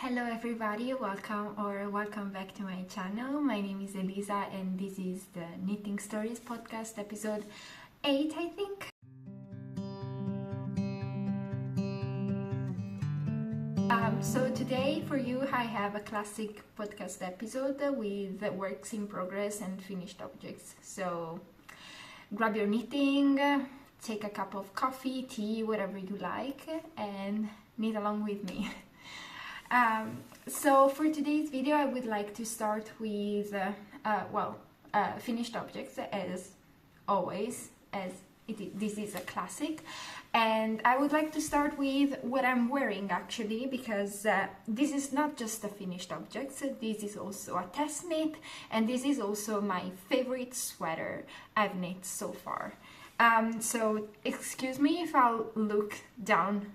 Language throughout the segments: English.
Hello everybody, welcome back to my channel. My name is Elisa and this is the Knitting Stories podcast, episode 8 I think. So today for you I have a classic podcast episode with works in progress and finished objects. So grab your knitting, take a cup of coffee, tea, whatever you like, and knit along with me. So for today's video I would like to start with finished objects, as always, this is a classic, and I would like to start with what I'm wearing actually, because this is not just a finished object, this is also a test knit, and this is also my favorite sweater I've knit so far. So excuse me if I'll look down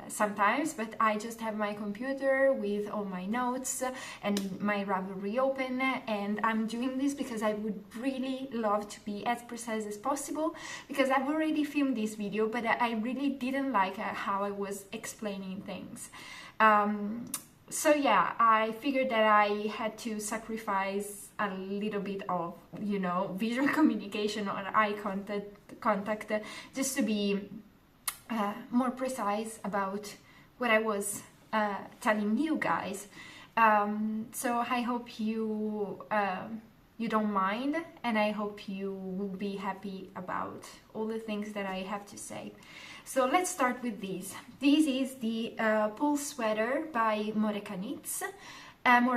sometimes, but I just have my computer with all my notes and my Ravelry open, and I'm doing this because I would really love to be as precise as possible, because I've already filmed this video but I really didn't like how I was explaining things. So yeah, I figured that I had to sacrifice a little bit of, visual communication or eye contact just to be more precise about what I was telling you guys. So I hope you don't mind, and I hope you will be happy about all the things that I have to say. So let's start with this. This is the Pull Sweater by Moreka Knits. And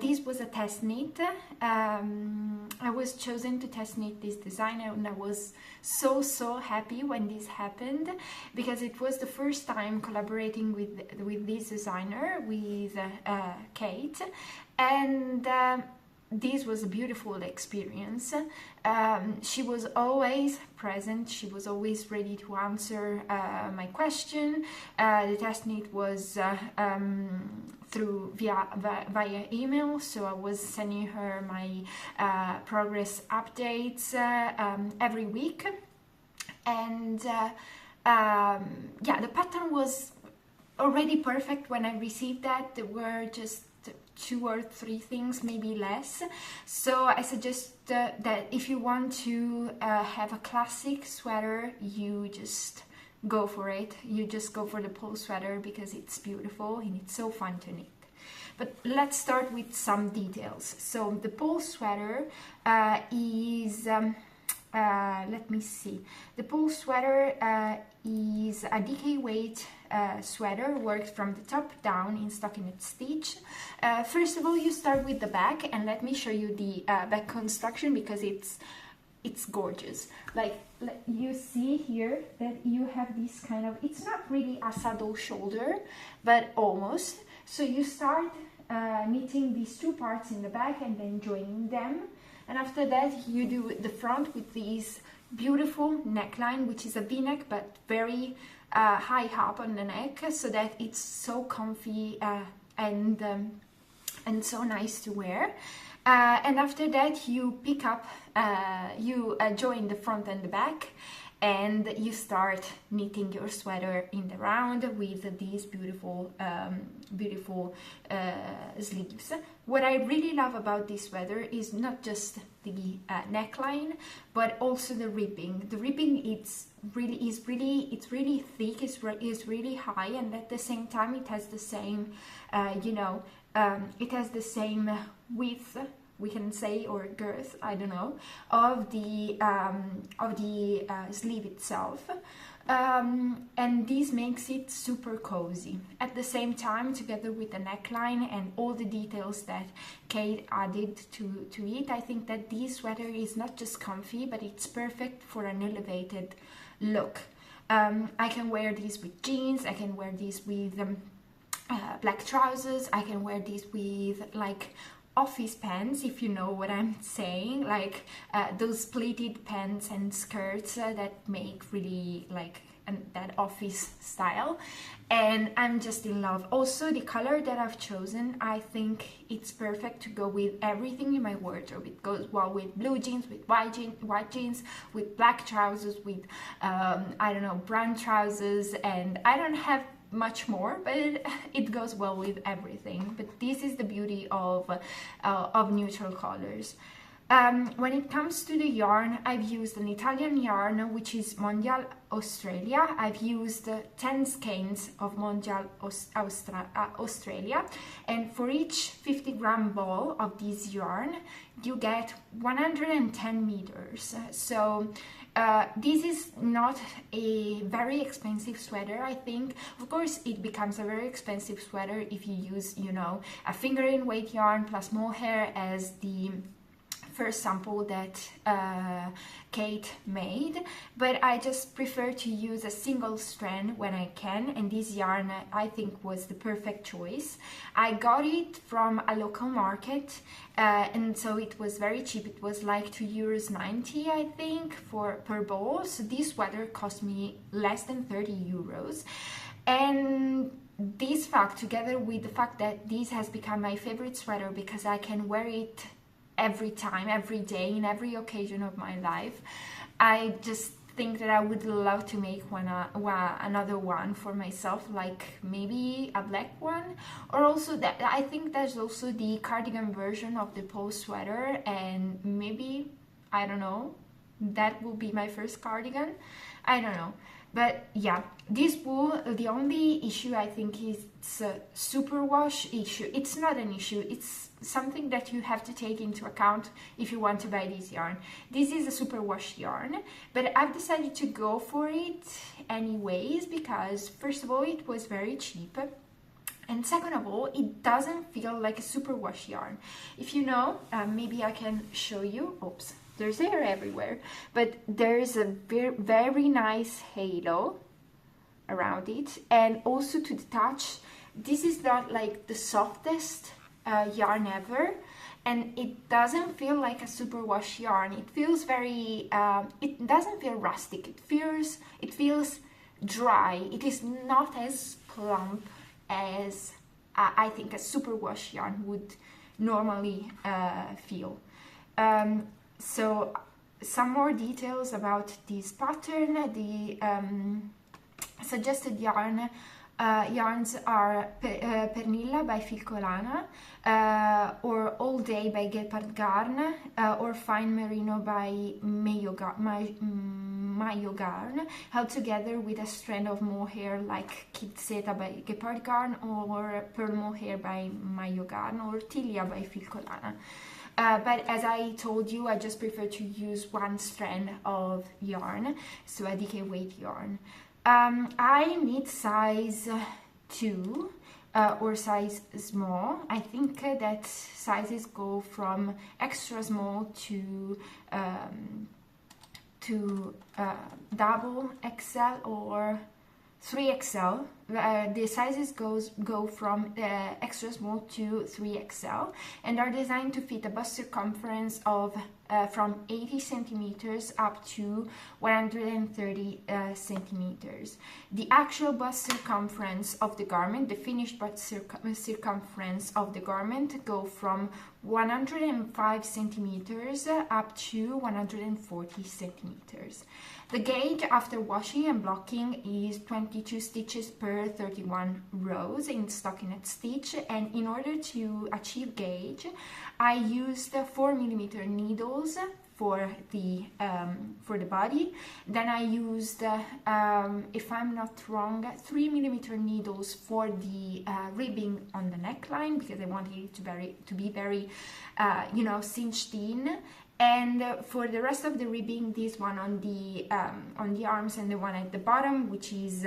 this was a test knit. I was chosen to test knit this design, and I was so happy when this happened, because it was the first time collaborating with this designer, with Kate, and this was a beautiful experience. She was always present, she was always ready to answer my question. The test knit was via email, so I was sending her my progress updates every week, and the pattern was already perfect when I received that. There were just 2 or 3 things, maybe less. So I suggest that if you want to have a classic sweater, you just go for it. You just go for the Pull Sweater because it's beautiful and it's so fun to knit. But let's start with some details. So the Pull Sweater is let me see. The Pull Sweater is a DK weight sweater, worked from the top down in stockinette stitch. First of all, you start with the back, and let me show you the back construction, because it's gorgeous. Like you see here that you have this kind of, it's not really a saddle shoulder, but almost. So you start knitting these 2 parts in the back and then joining them. And after that, you do the front with this beautiful neckline, which is a V-neck, but very high up on the neck, so that it's so comfy and so nice to wear. And after that, you pick up, you join the front and the back, and you start knitting your sweater in the round with these beautiful sleeves. What I really love about this sweater is not just the neckline, but also the ribbing. The ribbing it's really thick, it's really high, and at the same time it has the same it has the same width, we can say, or girth, I don't know, of the sleeve itself, and this makes it super cozy. At the same time, together with the neckline and all the details that Kate added to it, I think that this sweater is not just comfy, but it's perfect for an elevated look. I can wear this with jeans, I can wear this with black trousers, I can wear this with like office pants, if you know what I'm saying, like those pleated pants and skirts that make really like that office style, and I'm just in love. Also, the color that I've chosen, I think it's perfect to go with everything in my wardrobe. It goes well with blue jeans, with white jeans, with black trousers, with I don't know, brown trousers, and I don't have much more, but it goes well with everything. But this is the beauty of neutral colors. When it comes to the yarn, I've used an Italian yarn, which is Mondial Australia. I've used 10 skeins of Mondial Australia, and for each 50-gram ball of this yarn, you get 110 meters. So this is not a very expensive sweater, I think. Of course, it becomes a very expensive sweater if you use, you know, a fingering weight yarn plus mohair as the first sample that Kate made, but I just prefer to use a single strand when I can, and this yarn I think was the perfect choice. I got it from a local market, and so it was very cheap. It was like €2.90 I think per ball, so this sweater cost me less than 30 euros. And this fact, together with the fact that this has become my favorite sweater because I can wear it every time, every day, in every occasion of my life, I just think that I would love to make another one for myself, like maybe a black one. Or also that I think there's also the cardigan version of the pole sweater, and maybe, I don't know, that will be my first cardigan. I don't know. But yeah, this wool, the only issue I think is it's a superwash issue. It's not an issue, it's something that you have to take into account if you want to buy this yarn. This is a superwash yarn, but I've decided to go for it anyways because first of all, it was very cheap. And second of all, it doesn't feel like a superwash yarn. If you know, maybe I can show you. Oops. There's hair everywhere, but there's a very nice halo around it, and also to the touch, this is not like the softest yarn ever, and it doesn't feel like a superwash yarn. It feels very, it doesn't feel rustic. It feels dry. It is not as plump as I think a superwash yarn would normally feel. So some more details about this pattern. The suggested yarns are Pernilla by Filcolana, or All Day by Gepard Garn, or Fine Merino by Mayo Garn, held together with a strand of mohair like Kid Seta by Gepard Garn, or Pearl Mohair by Mayo Garn, or Tilia by Filcolana. But as I told you, I just prefer to use one strand of yarn, so a DK weight yarn. I need size 2 or size small. I think that sizes go from extra small to double XL or 3XL. The sizes go from extra small to 3XL and are designed to fit a bust circumference of from 80 centimeters up to 130 centimeters. The actual bust circumference of the garment, the finished bust circumference of the garment, go from 105 centimeters up to 140 centimeters. The gauge after washing and blocking is 22 stitches per 31 rows in stockinette stitch, and in order to achieve gauge, I used 4mm needles for the body. Then I used, if I'm not wrong, 3mm needles for the ribbing on the neckline, because I wanted it to be very, you know, cinched in. And for the rest of the ribbing, this one on the arms and the one at the bottom, which is,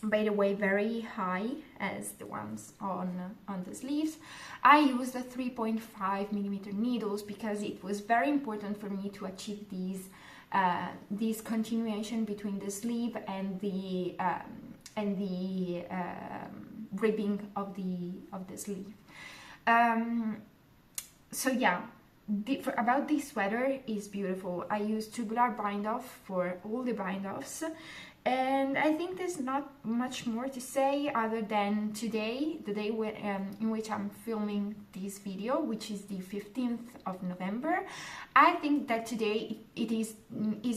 by the way, very high as the ones on the sleeves, I used the 3.5mm needles because it was very important for me to achieve this continuation between the sleeve and the ribbing of the sleeve. So yeah. About this sweater is beautiful. I use tubular bind off for all the bind offs, and I think there's not much more to say other than today, the day in which I'm filming this video, which is the 15th of November. I think that today it is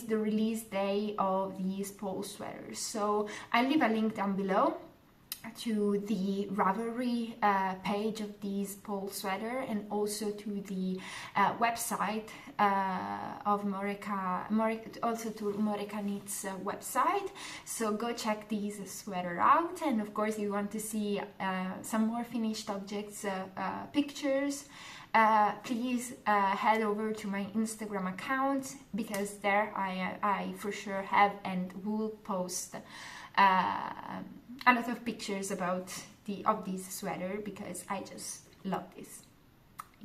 the release day of these pole sweaters. So I'll leave a link down below to the Ravelry page of this pole sweater, and also to the website of also to Moreka Knits website. So go check these sweater out, and of course you want to see some more finished objects pictures, please head over to my Instagram account, because there I for sure have and will post a lot of pictures about this sweater, because I just love this.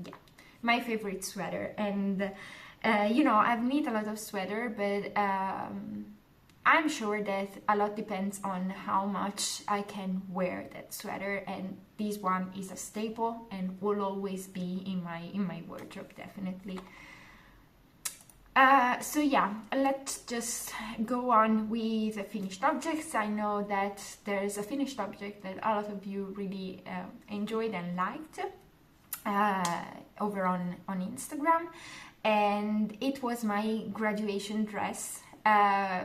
Yeah, my favorite sweater. And you know, I've knit a lot of sweater, but I'm sure that a lot depends on how much I can wear that sweater, and this one is a staple and will always be in my wardrobe, definitely. So yeah, let's just go on with the finished objects. I know that there's a finished object that a lot of you really enjoyed and liked over on Instagram, and it was my graduation dress.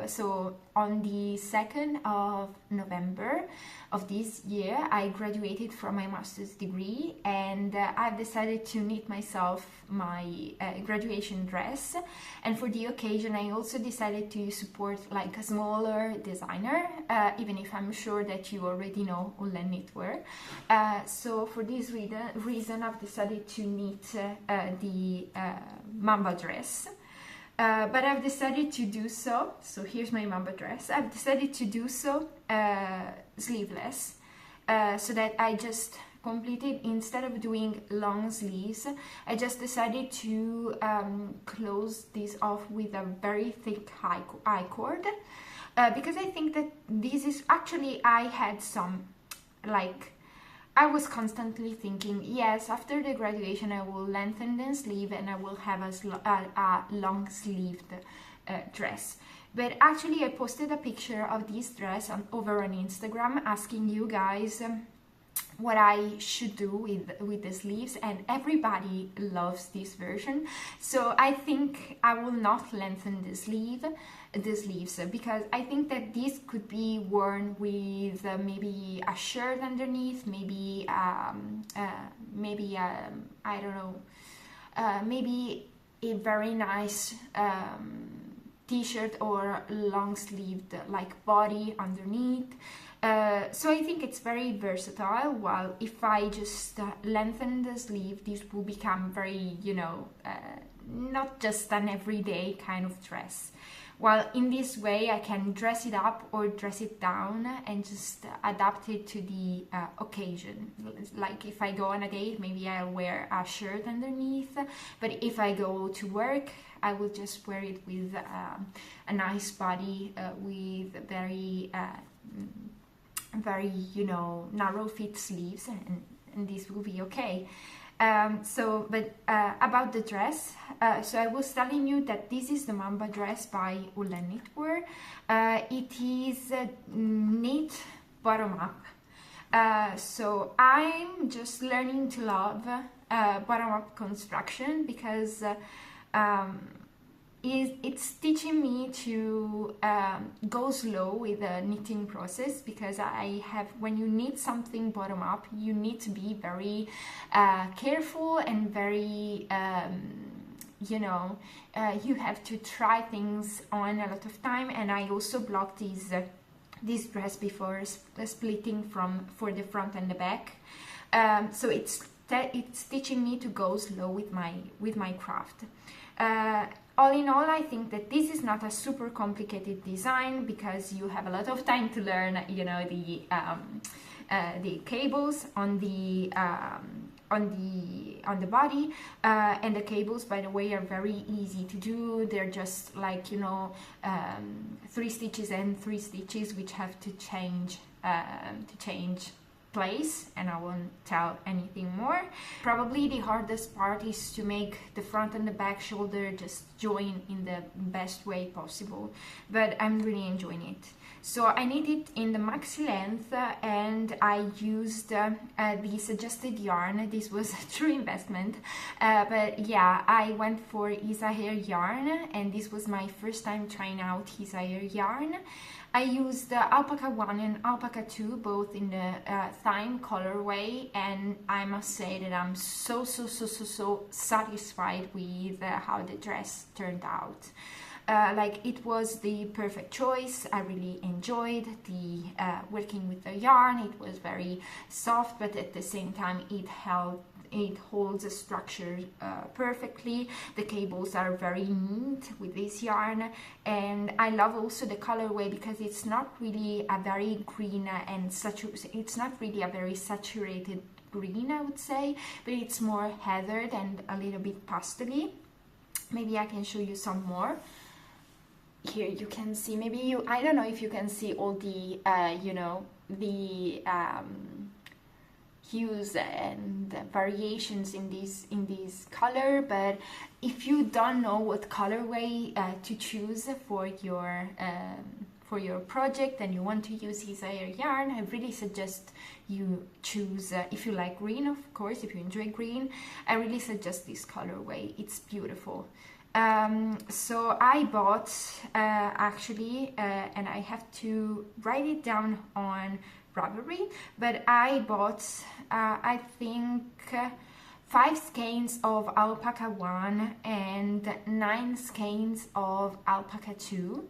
So on the 2nd of November of this year, I graduated from my master's degree, and I've decided to knit myself my graduation dress. And for the occasion, I also decided to support like a smaller designer, even if I'm sure that you already know Ulla Knitwear. So for this reason, I've decided to knit the Mamba dress. But I've decided to do so here's my Mamba dress. I've decided to do so sleeveless, so that I just completed, instead of doing long sleeves, I just decided to close this off with a very thick high cord, because I think that this is actually, I had some, like, I was constantly thinking, yes, after the graduation I will lengthen the sleeve and I will have a long sleeved dress. But actually I posted a picture of this dress over on Instagram, asking you guys what I should do with the sleeves, and everybody loves this version. So I think I will not lengthen the sleeves, because I think that this could be worn with maybe a shirt underneath, maybe I don't know, maybe a very nice t-shirt or long sleeved like body underneath. So I think it's very versatile, while if I just lengthen the sleeve, this will become very, you know, not just an everyday kind of dress. While in this way I can dress it up or dress it down and just adapt it to the occasion. Like if I go on a date, maybe I'll wear a shirt underneath, but if I go to work, I will just wear it with a nice body with very you know, narrow fit sleeves, and this will be okay. About the dress, so I was telling you that this is the Mamba dress by Ulla Knitwear. It is knit bottom up. So I'm just learning to love bottom up construction, because it's teaching me to go slow with the knitting process, because when you knit something bottom up, you need to be very careful and very you know, you have to try things on a lot of time. And I also blocked this dress before splitting for the front and the back, so it's teaching me to go slow with my craft. All in all, I think that this is not a super complicated design, because you have a lot of time to learn, you know, the cables on the body, and the cables, by the way, are very easy to do. They're just like, you know, 3 stitches and 3 stitches, which have to change place, and I won't tell anything more. Probably the hardest part is to make the front and the back shoulder just join in the best way possible, but I'm really enjoying it. So I knit it in the maxi length, and I used the suggested yarn. This was a true investment, but yeah, I went for Isa hair yarn, and this was my first time trying out Isa hair yarn. I used Alpaca 1 and Alpaca 2, both in the Thyme colorway, and I must say that I'm so satisfied with how the dress turned out. Like, it was the perfect choice. I really enjoyed the working with the yarn. It was very soft, but at the same time it holds a structure perfectly. The cables are very neat with this yarn, and I love also the colorway because it's not really a very green and it's not really a very saturated green, I would say, but it's more heathered and a little bit pastely. Maybe I can show you some more. Here you can see, I don't know if you can see all the you know, the hues and variations in this color, but if you don't know what colorway to choose for your project and you want to use his hair yarn, I really suggest you choose, if you like green, of course, if you enjoy green, I really suggest this colorway. It's beautiful. So I bought actually, and I have to write it down on Ravelry, but I bought I think 5 skeins of Alpaca 1 and 9 skeins of Alpaca 2.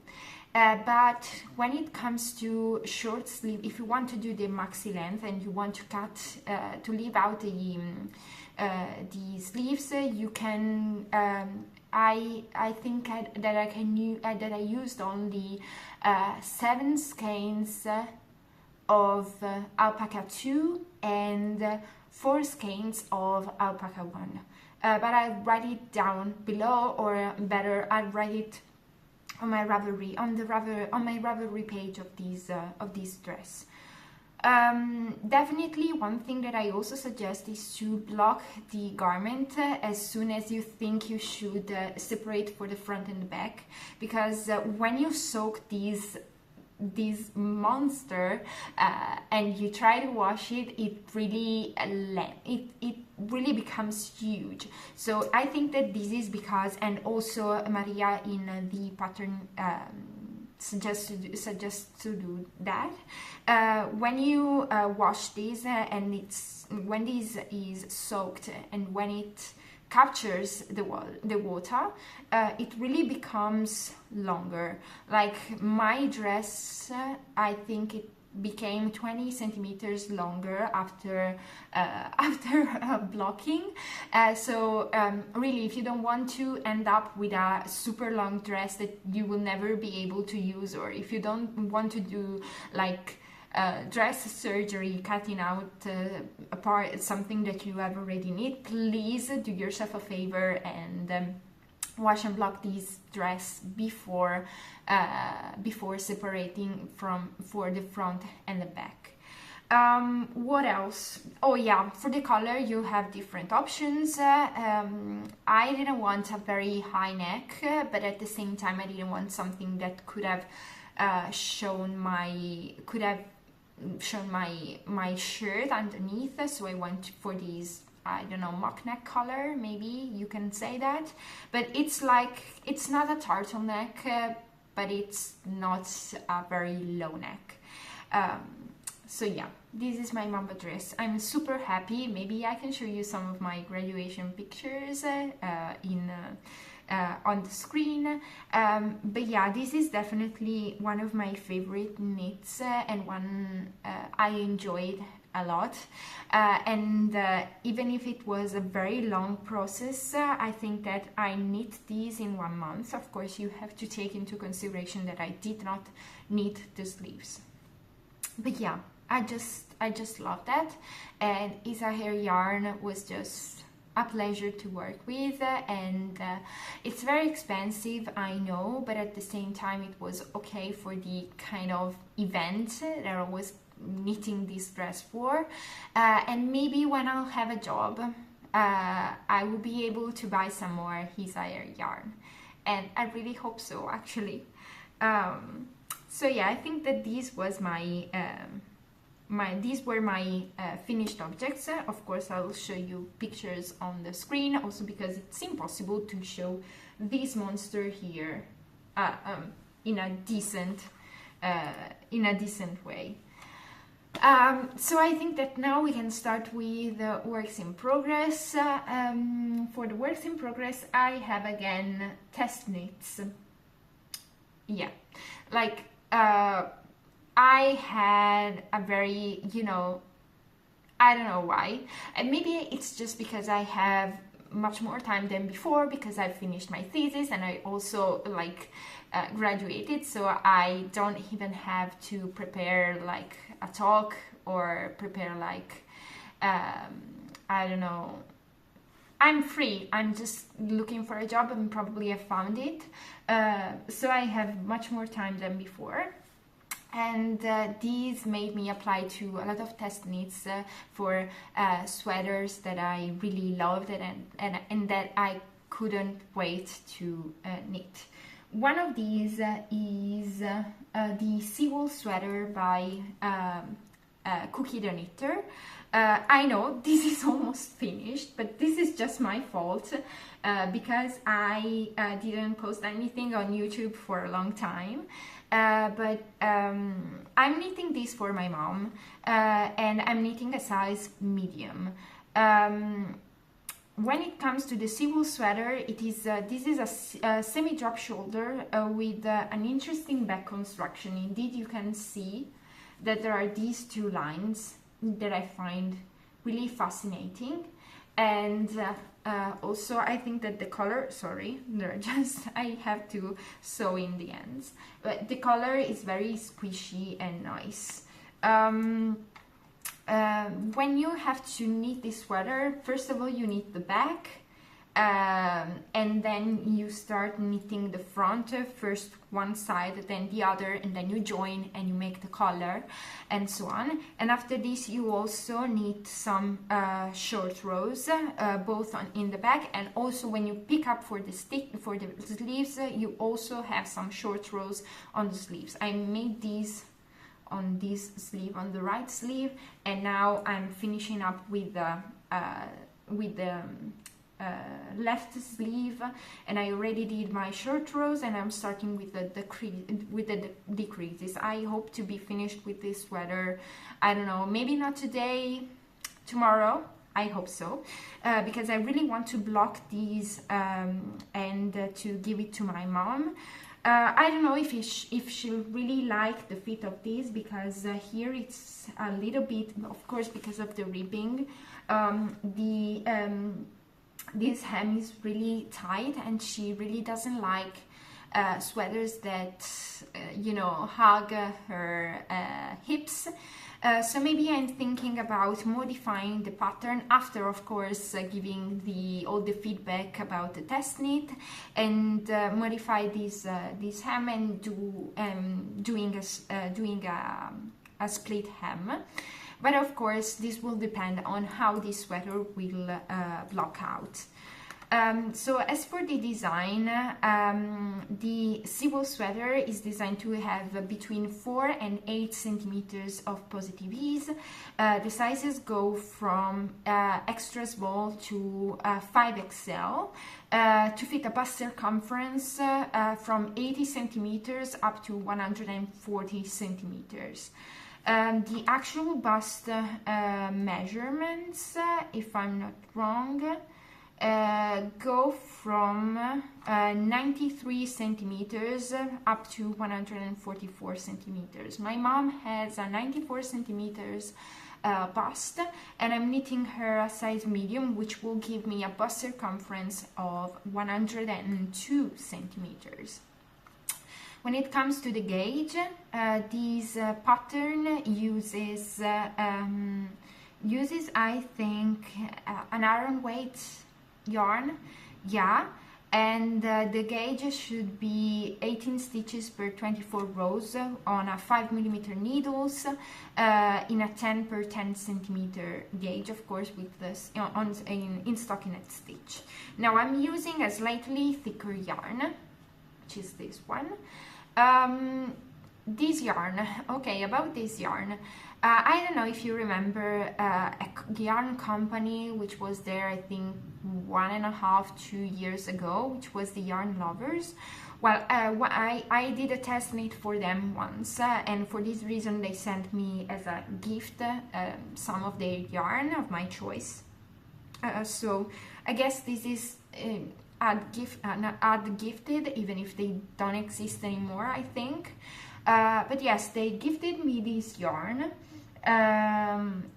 But when it comes to short sleeve, if you want to do the maxi length and you want to cut to leave out the sleeves, you can. I think that I used only 7 skeins of Alpaca 2 and 4 skeins of Alpaca 1. But I'll write it down below, or better, I'll write it on my Ravelry, on my Ravelry page of this dress. Definitely one thing that I also suggest is to block the garment as soon as you think you should separate for the front and the back, because when you soak this monster and you try to wash it, it really becomes huge. So I think that this is because, and also Maria in the pattern suggests to do that. When you wash this and when this is soaked and when it captures the water, it really becomes longer. Like my dress, I think it became 20 centimeters longer after blocking. So really, if you don't want to end up with a super long dress that you will never be able to use, or if you don't want to do like dress surgery, cutting out apart something that you have already knit, please do yourself a favor and wash and block this dress before separating for the front and the back. What else? Oh yeah, for the collar you have different options. I didn't want a very high neck, but at the same time I didn't want something that could have shown my shirt underneath, so I went for these, I don't know, mock neck color, maybe you can say that, but it's not a turtleneck, but it's not a very low neck. So yeah, this is my Mamba dress. I'm super happy. Maybe I can show you some of my graduation pictures on the screen, but yeah, this is definitely one of my favorite knits and one I enjoyed a lot, and even if it was a very long process, I think that I knit these in 1 month. Of course, you have to take into consideration that I did not knit the sleeves, but yeah, I just love that, and Isa hair yarn was just a pleasure to work with, and it's very expensive, I know, but at the same time it was okay for the kind of event that I was knitting this dress for, and maybe when I'll have a job I will be able to buy some more Isa hair yarn, and I really hope so, actually. So yeah, I think that these was these were my finished objects. Of course, I'll show you pictures on the screen, also because it's impossible to show this monster here in a decent way. So I think that now we can start with the works in progress. For the works in progress, I have again test knits. Yeah, like I had a very, I don't know why, and maybe it's just because I have much more time than before, because I finished my thesis and I also graduated, so I don't even have to prepare like a talk or prepare I don't know, I'm free, I'm just looking for a job and probably I found it, so I have much more time than before. And these made me apply to a lot of test knits for sweaters that I really loved and that I couldn't wait to knit. One of these is the seawool sweater by Cookie the Knitter. I know this is almost finished, but this is just my fault because I didn't post anything on YouTube for a long time. But I'm knitting this for my mom, and I'm knitting a size medium. When it comes to the seawool sweater, it is this is a semi-drop shoulder with an interesting back construction. Indeed, you can see that there are these two lines that I find really fascinating, and also I think that the color, I have to sew in the ends, but the color is very squishy and nice. When you have to knit this sweater, first of all you knit the back, and then you start knitting the front, first one side, then the other, and then you join and you make the collar, and so on. And after this you also knit some short rows, both in the back, and also when you pick up for the sleeves, you also have some short rows on the sleeves. I made these on this sleeve, on the right sleeve, and now I'm finishing up with the left sleeve, and I already did my short rows, and I'm starting with the decreases. I hope to be finished with this sweater, I don't know, maybe not today, tomorrow, I hope so, because I really want to block these and to give it to my mom. I don't know if she'll really like the fit of this, because here it's a little bit, of course, because of the ribbing, this hem is really tight, and she really doesn't like sweaters that hug her hips. So maybe I'm thinking about modifying the pattern after, of course, giving all the feedback about the test knit, and modify this hem and doing a split hem. But of course, this will depend on how this sweater will block out. So as for the design, the seawool sweater is designed to have between 4 and 8 centimeters of positive ease. The sizes go from extra small to 5XL to fit a bust circumference from 80 centimeters up to 140 centimeters. The actual bust measurements, if I'm not wrong, go from 93 centimeters up to 144 centimeters. My mom has a 94 centimeters bust, and I'm knitting her a size medium, which will give me a bust circumference of 102 centimeters. When it comes to the gauge, this pattern uses, I think, an iron weight yarn, yeah, and the gauge should be 18 stitches per 24 rows on a 5mm needles in a 10 per 10 centimeter gauge, of course, with this in stockinette stitch. Now I'm using a slightly thicker yarn, which is this one. this yarn, okay, about this yarn, I don't know if you remember a yarn company which was there, I think 1.5–2 years ago, which was the Yarn Lovers. Well, I did a test knit for them once, and for this reason they sent me as a gift some of their yarn of my choice. So I guess this is ad gifted, even if they don't exist anymore, I think. But yes, they gifted me this yarn,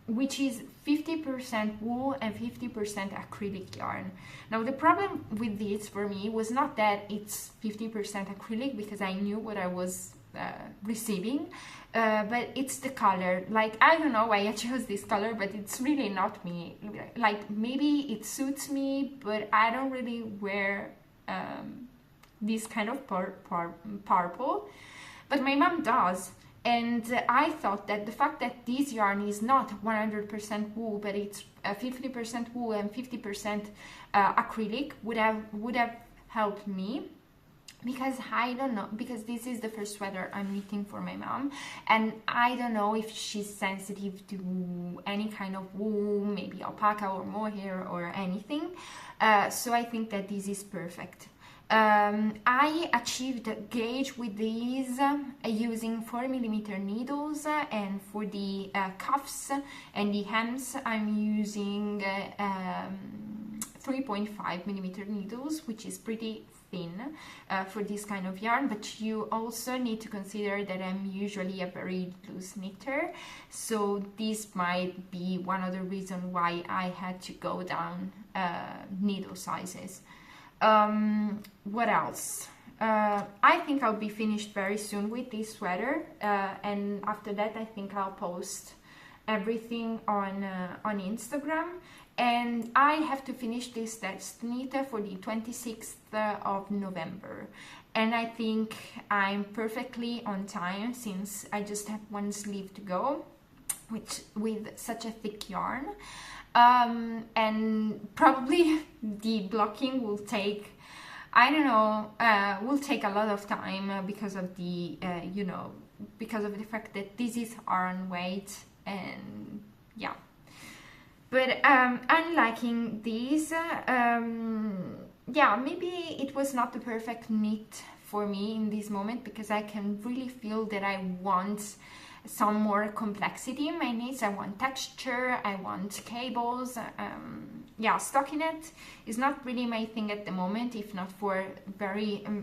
which is 50% wool and 50% acrylic yarn. Now the problem with this for me was not that it's 50% acrylic, because I knew what I was receiving, but it's the color. Like, I don't know why I chose this color, but it's really not me. Like, maybe it suits me, but I don't really wear this kind of purple, but my mom does. And I thought that the fact that this yarn is not 100% wool, but it's 50% wool and 50% acrylic would have helped me, because I don't know, because this is the first sweater I'm knitting for my mom, and I don't know if she's sensitive to any kind of wool, maybe alpaca or mohair or anything. So I think that this is perfect. I achieved gauge with these using 4mm needles, and for the cuffs and the hems I'm using 3.5mm needles, which is pretty thin for this kind of yarn. But you also need to consider that I'm usually a very loose knitter, so this might be one of the reasons why I had to go down needle sizes. What else? I think I'll be finished very soon with this sweater, and after that I think I'll post everything on Instagram, and I have to finish this test knit for the 26th of November, and I think I'm perfectly on time, since I just have one sleeve to go, which with such a thick yarn. And probably the blocking will take, I don't know, will take a lot of time because of the, you know, because of the fact that this is iron weight, and yeah. But I'm liking these. Yeah, maybe it was not the perfect knit for me in this moment, because I can really feel that I want some more complexity in my knits. I want texture, I want cables. Yeah, stockinette is not really my thing at the moment, if not for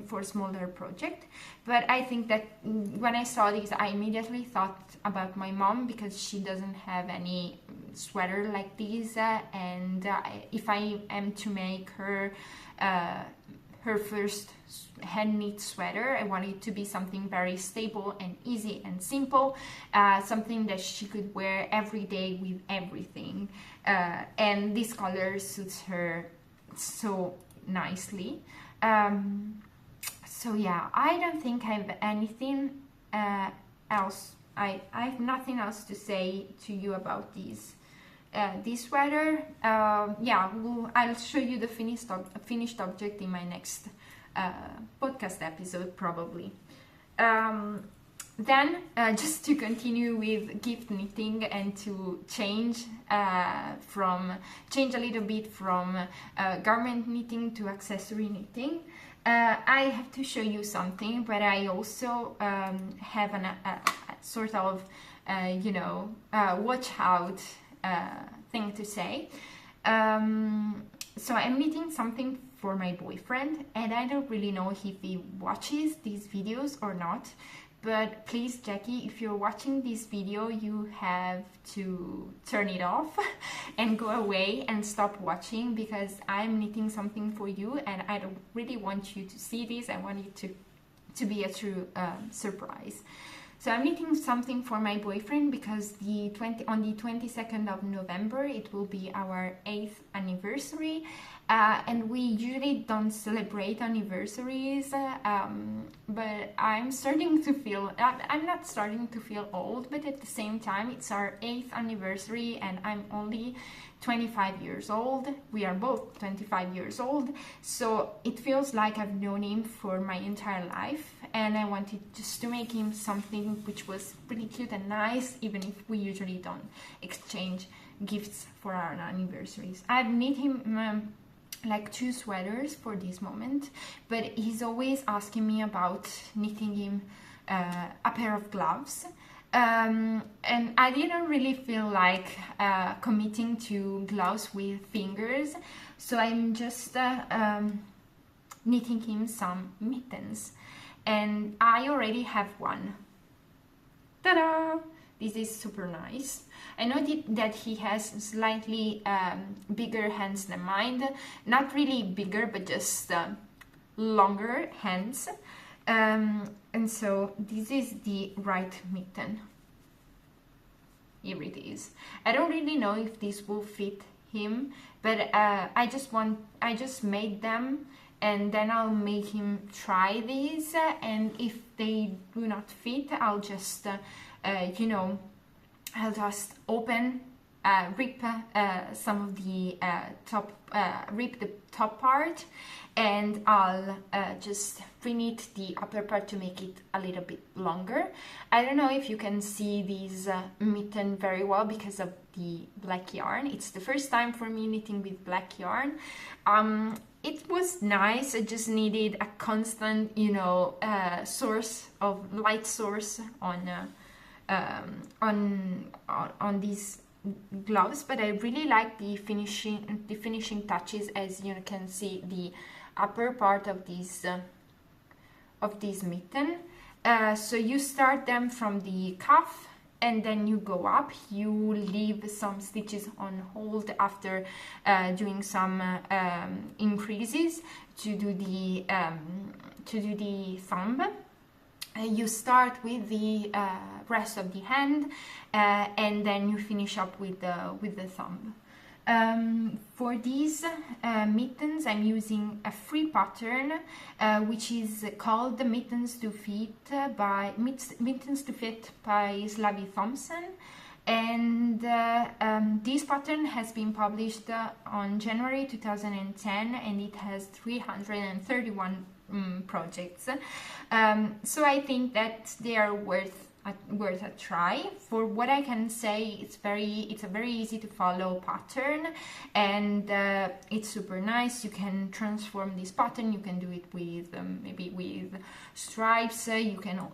for smaller project. But I think that when I saw these, I immediately thought about my mom, because she doesn't have any sweater like these, and if I am to make her her first hand knit sweater, I want it to be something very stable and easy and simple, something that she could wear every day with everything, and this color suits her so nicely. So yeah, I don't think I have anything else. I have nothing else to say to you about these. This sweater, yeah, I'll show you the finished object in my next podcast episode, probably. Then, just to continue with gift knitting and to change a little bit from garment knitting to accessory knitting, I have to show you something, but I also have a sort of, you know, watch out thing to say. So I'm knitting something for my boyfriend, and I don't really know if he watches these videos or not, but please, Jackie, if you're watching this video, you have to turn it off and go away and stop watching, because I'm knitting something for you and I don't really want you to see this. I want it to be a true surprise. So I'm knitting something for my boyfriend because on the 22nd of November it will be our 8th anniversary, and we usually don't celebrate anniversaries, but I'm starting to feel, I'm not starting to feel old, but at the same time it's our 8th anniversary and I'm only 25 years old. We are both 25 years old, so it feels like I've known him for my entire life, and I wanted just to make him something which was pretty cute and nice, even if we usually don't exchange gifts for our anniversaries. I've knit him like 2 sweaters for this moment, but he's always asking me about knitting him a pair of gloves. And I didn't really feel like committing to gloves with fingers, so I'm just knitting him some mittens, and I already have one. Ta-da! This is super nice. I know that he has slightly bigger hands than mine, not really bigger, but just longer hands. And so this is the right mitten. Here it is. I don't really know if this will fit him, but I just made them, and then I'll make him try these, and if they do not fit, I'll just you know, I'll just rip some of the rip the top part, and I'll just pre-knit the upper part to make it a little bit longer. I don't know if you can see these mitten very well because of the black yarn. It's the first time for me knitting with black yarn. It was nice. I just needed a constant, you know, light source on these gloves, but I really like the finishing touches. As you can see, the upper part of this mitten. So you start them from the cuff, and then you go up. You leave some stitches on hold after doing some increases to do the thumb. You start with the rest of the hand, and then you finish up with the thumb. For these mittens, I'm using a free pattern, which is called the Mittens to Fit by Slavy Thompson, and this pattern has been published on January 2010, and it has 331 projects. So I think that they are worth a try. For what I can say, it's a very easy to follow pattern, and it's super nice. You can transform this pattern. You can do it with maybe with stripes. You can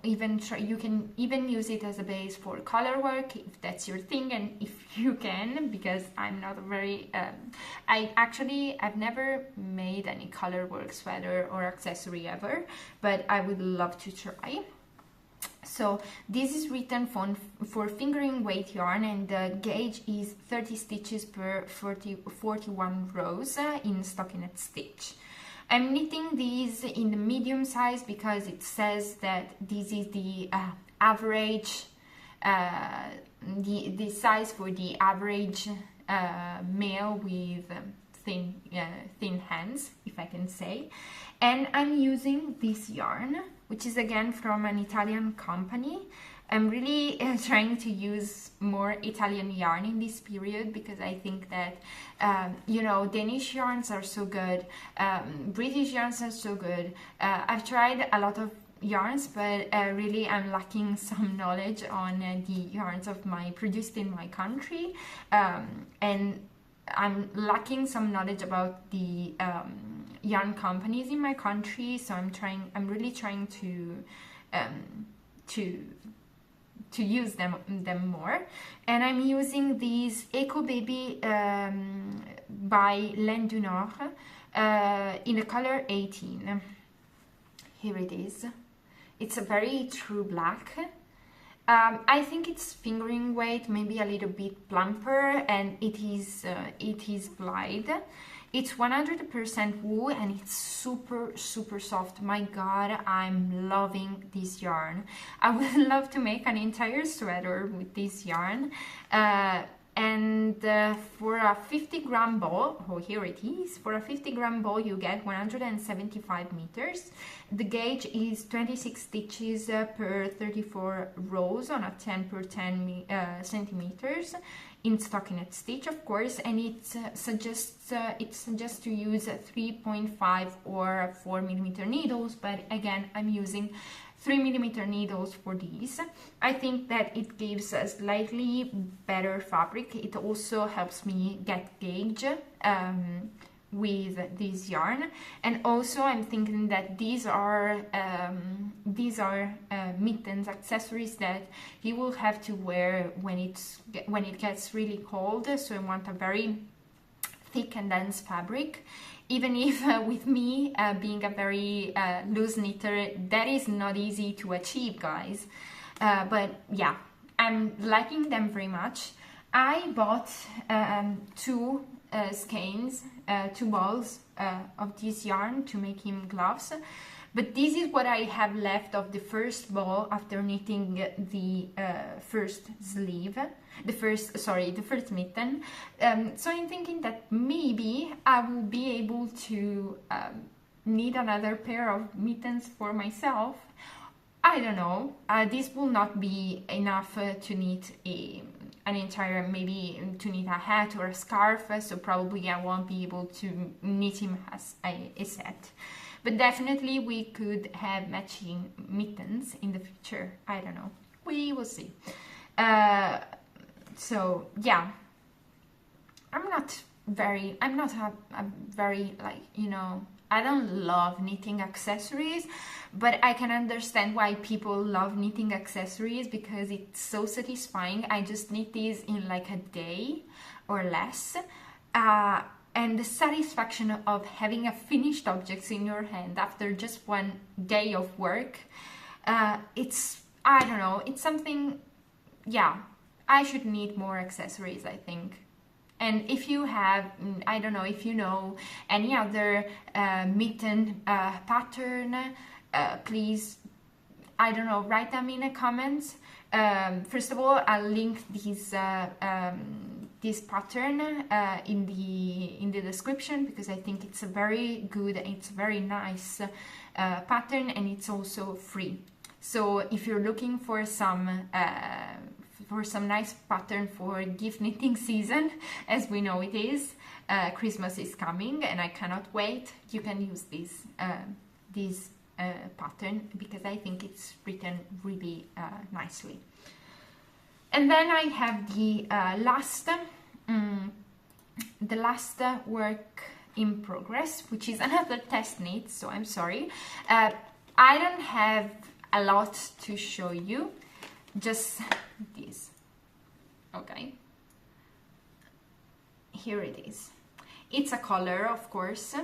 even use it as a base for color work if that's your thing, and if you can, because I'm not a very I've never made any color work sweater or accessory ever, but I would love to try. So this is written for fingering weight yarn, and the gauge is 30 stitches per 41 rows in stockinette stitch. I'm knitting these in the medium size because it says that this is the average, the size for the average male with thin hands, if I can say. And I'm using this yarn, which is again from an Italian company. I'm really trying to use more Italian yarn in this period because I think that, you know, Danish yarns are so good, British yarns are so good. I've tried a lot of yarns, but really I'm lacking some knowledge on the yarns produced in my country, and I'm lacking some knowledge about the yarn companies in my country, so I'm really trying to use them more. And I'm using these Eco Baby by Laine du Nord in the color 18. Here it is. It's a very true black, I think it's fingering weight, maybe a little bit plumper, and it is Glide. It's 100% wool and it's super, super soft. My God, I'm loving this yarn. I would love to make an entire sweater with this yarn. For a 50-gram ball, oh, here it is. For a 50-gram ball, you get 175 meters. The gauge is 26 stitches per 34 rows on a 10 per 10 centimeters in stockinette stitch, of course, and it suggests to use 3.5 or 4 millimeter needles, but again, I'm using 3 millimeter needles for these. I think that it gives a slightly better fabric. It also helps me get gauge with this yarn, and also I'm thinking that these are Mittens accessories that you will have to wear when it gets really cold. So I want a very thick and dense fabric, even if with me being a very loose knitter, that is not easy to achieve, guys. But yeah, I'm liking them very much. I bought two skeins, 2 balls of this yarn to make him gloves, but this is what I have left of the first ball after knitting the first sleeve, the first mitten. So I'm thinking that maybe I will be able to knit another pair of mittens for myself. I don't know, this will not be enough to knit an entire, maybe to knit a hat or a scarf, so probably I won't be able to knit him as a set. But definitely we could have matching mittens in the future. I don't know, we will see. So yeah, I'm not a very like, you know, I don't love knitting accessories, but I can understand why people love knitting accessories because it's so satisfying. I just knit these in like a day or less, and the satisfaction of having a finished object in your hand after just one day of work, it's, I don't know, it's something, yeah, I should knit more accessories, I think. And if you have, I don't know, if you know any other mitten pattern, please, I don't know, write them in the comments. First of all, I'll link this pattern in the description because I think it's a very good, it's a very nice pattern, and it's also free. So if you're looking for some nice pattern for gift knitting season, as we know it is, Christmas is coming and I cannot wait, you can use this pattern because I think it's written really nicely. And then I have the last work in progress, which is another test knit, so I'm sorry. I don't have a lot to show you, just this. Okay, here it is. It's a collar, of course.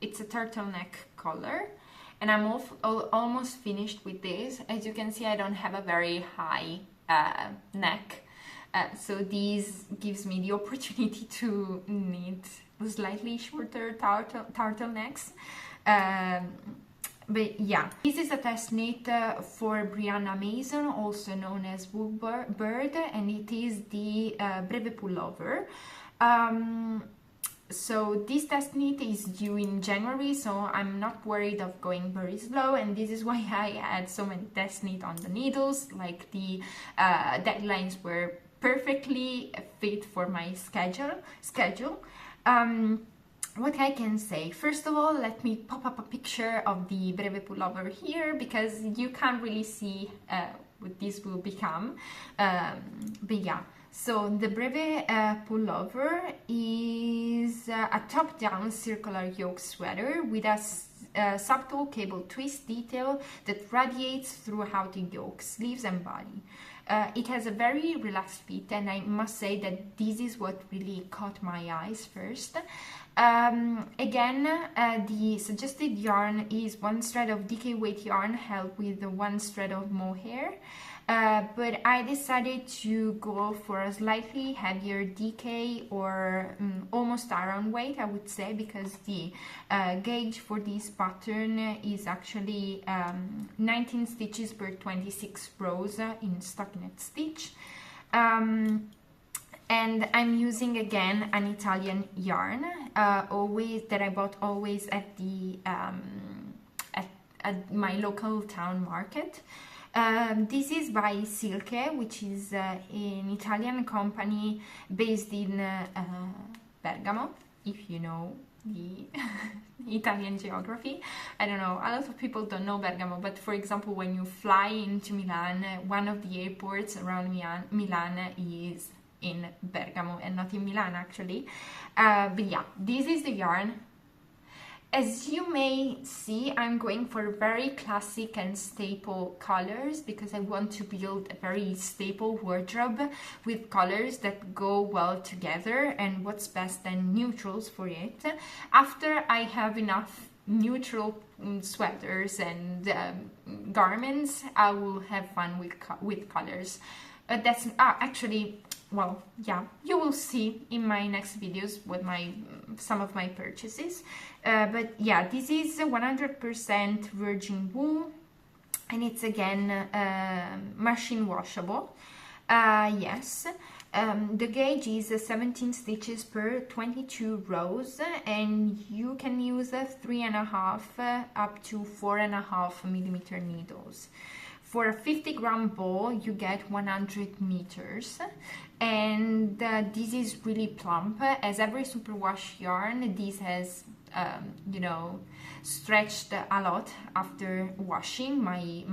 It's a turtleneck collar, and I'm almost finished with this. As you can see, I don't have a very high neck, so this gives me the opportunity to knit slightly shorter turtlenecks. But yeah, this is a test knit for Brianna Mason, also known as Wool Bird, and it is the Bree Pullover. So this test knit is due in January, so I'm not worried of going very slow, and this is why I had so many test knit on the needles, like the deadlines were perfectly fit for my schedule. What I can say, first of all, let me pop up a picture of the Bree Pullover here because you can't really see what this will become, but yeah. So the Bree Pullover is a top-down circular yoke sweater with a subtle cable twist detail that radiates throughout the yoke, sleeves and body. It has a very relaxed fit, and I must say that this is what really caught my eyes first. Again, the suggested yarn is 1 thread of DK weight yarn held with 1 thread of mohair. but I decided to go for a slightly heavier DK, or almost iron weight, I would say, because the gauge for this pattern is actually 19 stitches per 26 rows in stockinette stitch. And I'm using again an Italian yarn, always that I bought always at the at my local town market. This is by Silke, which is an Italian company based in Bergamo, if you know the Italian geography. I don't know, a lot of people don't know Bergamo, but for example, when you fly into Milan, one of the airports around Milan is in Bergamo and not in Milan, actually. But yeah, this is the yarn. As you may see, I'm going for very classic and staple colors because I want to build a very staple wardrobe with colors that go well together, and what's best than neutrals for it. After I have enough neutral sweaters and garments, I will have fun with colors. That's actually, well, yeah, you will see in my next videos what some of my purchases. But yeah, this is 100% virgin wool, and it's again machine washable. Yes, the gauge is 17 stitches per 22 rows, and you can use 3.5 up to 4.5 millimeter needles. For a 50-gram ball, you get 100 meters, and this is really plump. As every superwash yarn, this has, you know, stretched a lot after washing my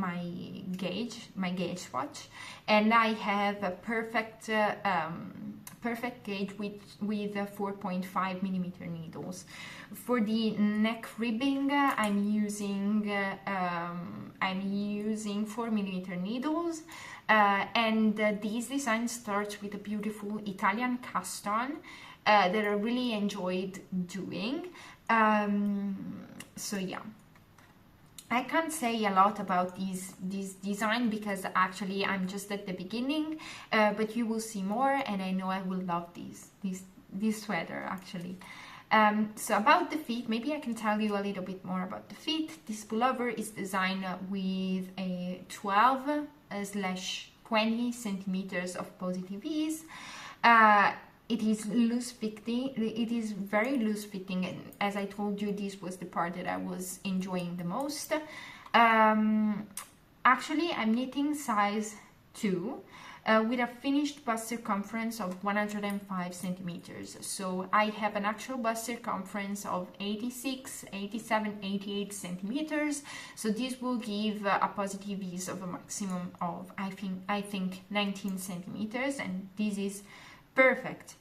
gauge swatch, and I have a perfect gauge with 4.5 millimeter needles. For the neck ribbing, I'm using 4 millimeter needles, and this design starts with a beautiful Italian cast on that I really enjoyed doing. So yeah, I can't say a lot about this design because actually I'm just at the beginning, but you will see more, and I know I will love this sweater actually. So about the feet, maybe I can tell you a little bit more about the feet. This pullover is designed with a 12/20 centimeters of positive ease. It is loose fitting. It is very loose fitting, and as I told you, this was the part that I was enjoying the most. Actually, I'm knitting size 2 with a finished bust circumference of 105 centimeters. So I have an actual bust circumference of 86, 87, 88 centimeters. So this will give a positive ease of a maximum of I think 19 centimeters, and this is perfect.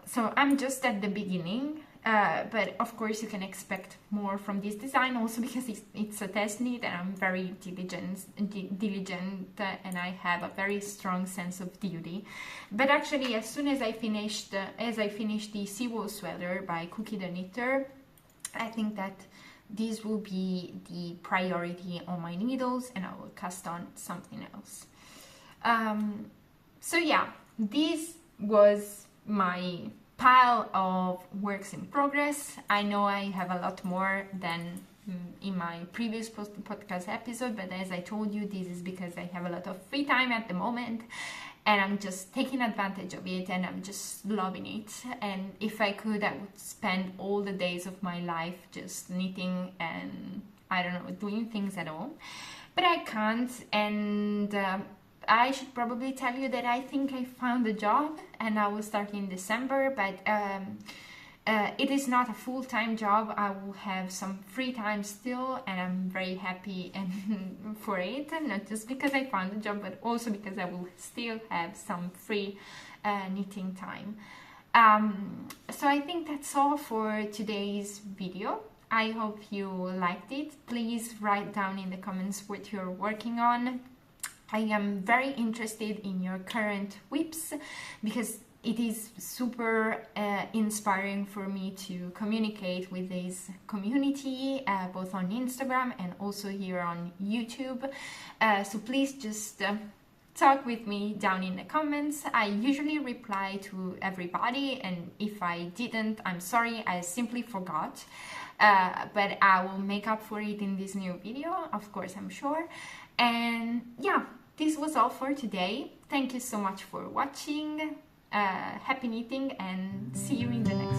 So I'm just at the beginning, but of course you can expect more from this design, also because it's a test knit, and I'm very diligent, and I have a very strong sense of duty. But actually, as soon as I finished the Seawool sweater by Cookie the Knitter, I think that this will be the priority on my needles, and I will cast on something else. So yeah, this was my pile of works in progress. I know I have a lot more than in my previous podcast episode, but as I told you, this is because I have a lot of free time at the moment, and I'm just taking advantage of it, and I'm just loving it. And if I could, I would spend all the days of my life just knitting and, I don't know, doing things at home, but I can't. And I should probably tell you that I think I found a job, and I will start in December, but it is not a full-time job. I will have some free time still, and I'm very happy and for it, not just because I found a job, but also because I will still have some free knitting time. So I think that's all for today's video. I hope you liked it. Please write down in the comments what you're working on. I am very interested in your current whips, because it is super inspiring for me to communicate with this community, both on Instagram and also here on YouTube. So please just talk with me down in the comments. I usually reply to everybody, and if I didn't, I'm sorry, I simply forgot. But I will make up for it in this new video, of course, I'm sure. And yeah, this was all for today. Thank you so much for watching. Happy knitting, and see you in the next